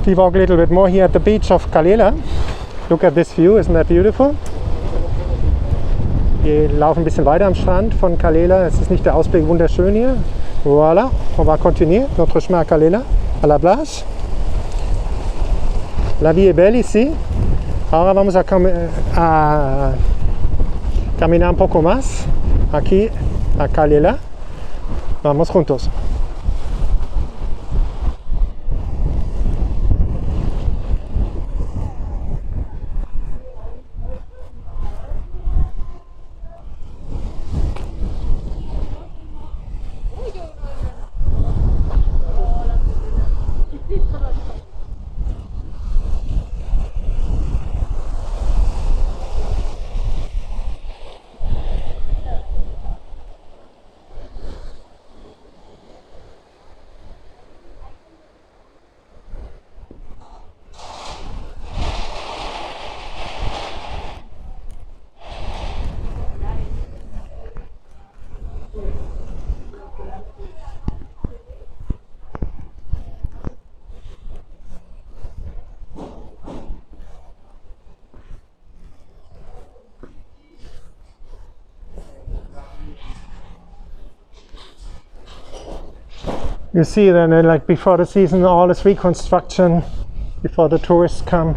We walk a little bit more here at the beach of Calella. Look at this view, isn't that beautiful? Wir laufen ein bisschen weiter am Strand von Calella. Es ist nicht der Ausblick wunderschön hier. Voilà, on va continuer notre chemin à Calella, à la plage. La vie est belle ici. Ahora vamos a caminar un poco más aquí a Calella. Vamos juntos. You see then, like before the season, all this reconstruction, before the tourists come.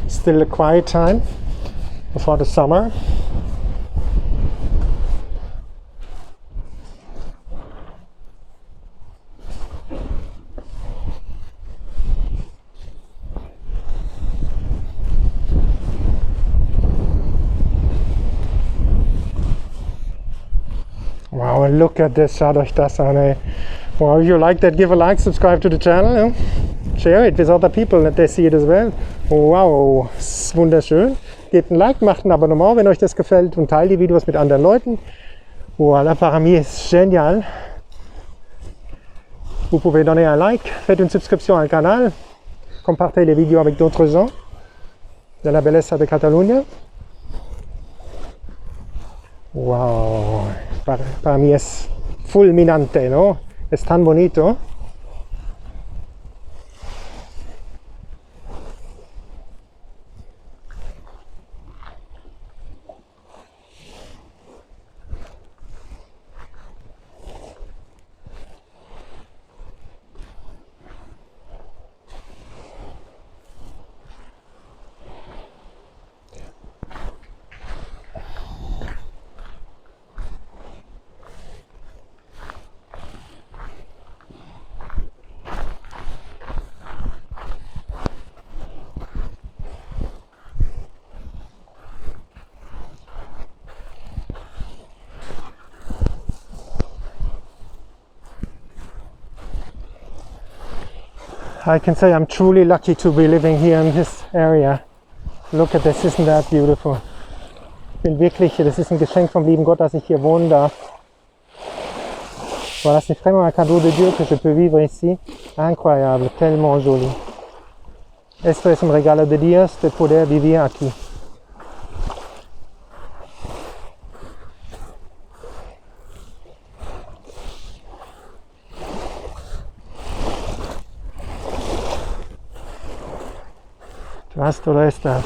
Still a quiet time before the summer. Wow, and look at this, schaut euch das an, ey. Wow, if you like that, give a like, subscribe to the channel, share it with other people that they see it as well. Wow, ist wunderschön. Gebt ein Like, macht ein Abonnement, wenn euch das gefällt und teilt die Videos mit anderen Leuten. Voilà, parmi c'est génial. Vous pouvez donner un like, faites une subscription al canal, compartez les vidéos avec d'autres gens de la belleza de Catalunya. Wow, para mí es fulminante, ¿no? Es tan bonito. I can say I'm truly lucky to be living here in this area. Look at this, isn't that beautiful? Ich bin wirklich, das ist ein Geschenk vom lieben Gott, dass ich hier wohnen darf. Voilà, c'est vraiment un cadeau de Dieu que je peux vivre ici. Incroyable, tellement joli. Esto es un regalo de Dios de poder vivir aquí. Du hast oder ist das?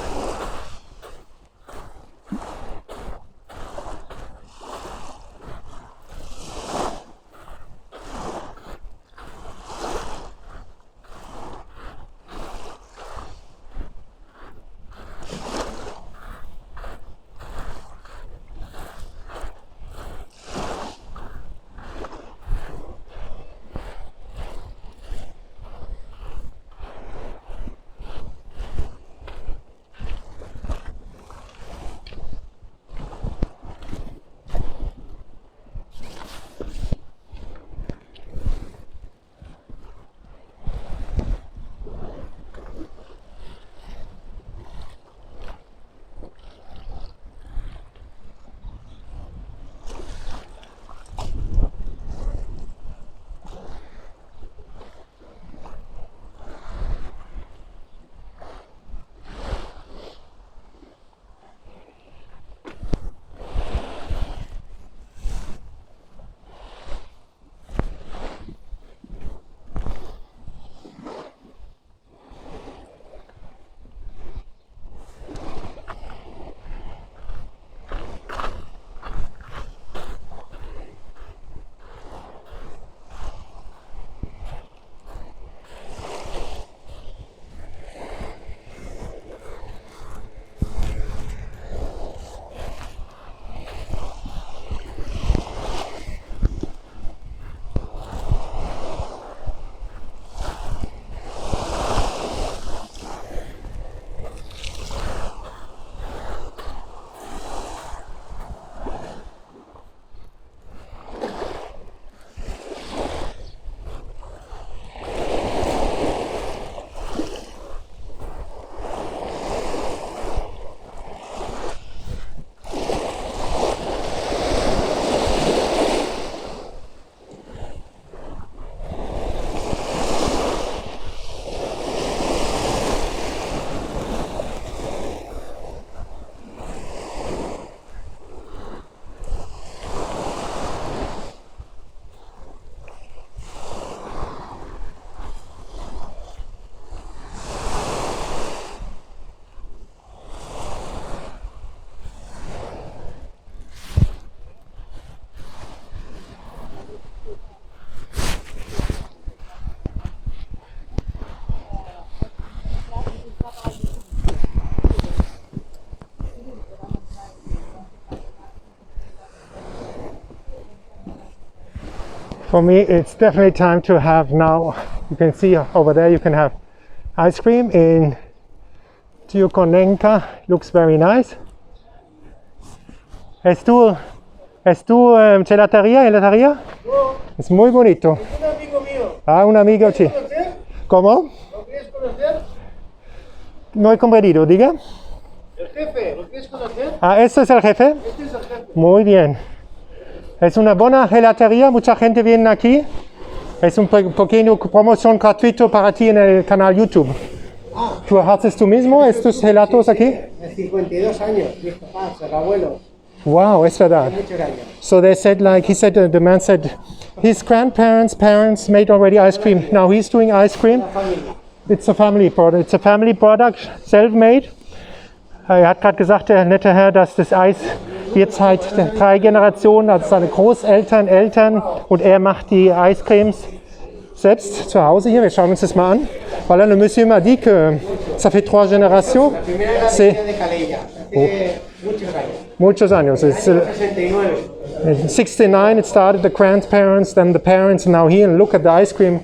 For me, it's definitely time to have now. You can see over there, you can have ice cream in Tiokonenka. Looks very nice. ¿Es tu gelatería? ¿Gelatería? No, Es muy bonito. es un amigo mío. Ah, un amigo, sí. ¿Conocer? ¿Cómo? ¿Lo quieres conocer? No he comprendido, diga. El jefe, ¿lo quieres conocer? Ah, ¿este es el jefe? Este es el jefe. Muy bien. Es una buena gelatería, mucha gente viene aquí. Es un pequeño promoción gratuito para ti en el canal YouTube. ¿Tú haces tú mismo estos gelatos aquí? De 52 años, mis papás, el abuelo, Wow, es verdad. muchos años. So they said, like he said, the man said, his parents made already ice cream. Now he's doing ice cream. La familia. It's a family product. It's a family product, self-made. Hat gerade gesagt, der nette Herr, dass das Eis wird seit 3 Generationen, also seine Großeltern, Eltern, und er macht die Eiscremes selbst zu Hause hier. Wir schauen uns das mal an. Voilà, le monsieur m'a dit que ça fait 3 générations. La primera C'est galería de Calella, hace muchos años. muchos años. It's, 69. in 69, it started, the grandparents, then the parents, and now here, and look at the ice cream.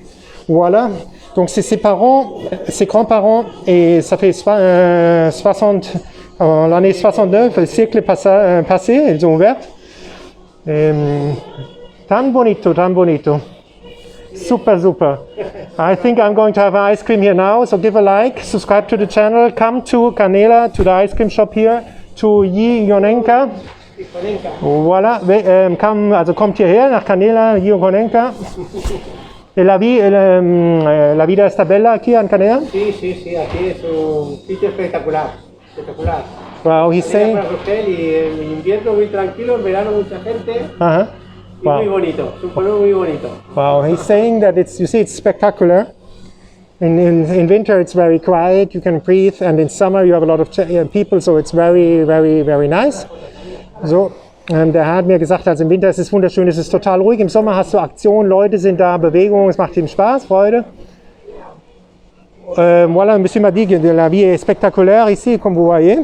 Voilà. Donc c'est ses parents, ses grands-parents, et ça fait 60, l'année 69, le siècle passé, ils ont ouvert. Tan bonito, tan bonito. Super, super. I think I'm going to have ice cream here now, so give a like, subscribe to the channel, come to Calella, to the ice cream shop here, to Yionenka. Voilà, kommt hierher nach Calella, Yionenka. La vida está bella aquí en Calella? Sí, sí, sí, aquí es un sitio espectacular, espectacular. Wow, he's saying. Para hotel y en invierno muy tranquilo, en verano mucha gente. Uh-huh. Y muy Wow. bonito, es un pueblo muy bonito. Wow, he's saying that it's, you see, it's spectacular. In winter it's very quiet, you can breathe, and in summer you have a lot of people, so it's very, very, very nice. So, der Herr hat mir gesagt, also im Winter ist es wunderschön, es ist total ruhig, im Sommer hast du Aktion, Leute sind da, Bewegung, es macht ihm Spaß, Freude. Voilà, monsieur m'a dit que la vie est spectaculaire ici, comme vous voyez.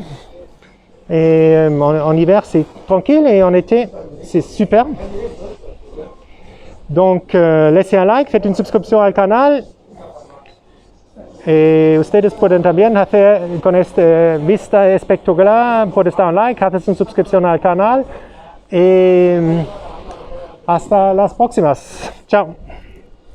Et en hiver c'est tranquille et en été c'est superbe. Donc laissez un like, faites une subscription al canal. Ustedes pueden también hacer con esta vista espectacular, puedes dar un like, haces una suscripción al canal. Hasta las próximas. Chao.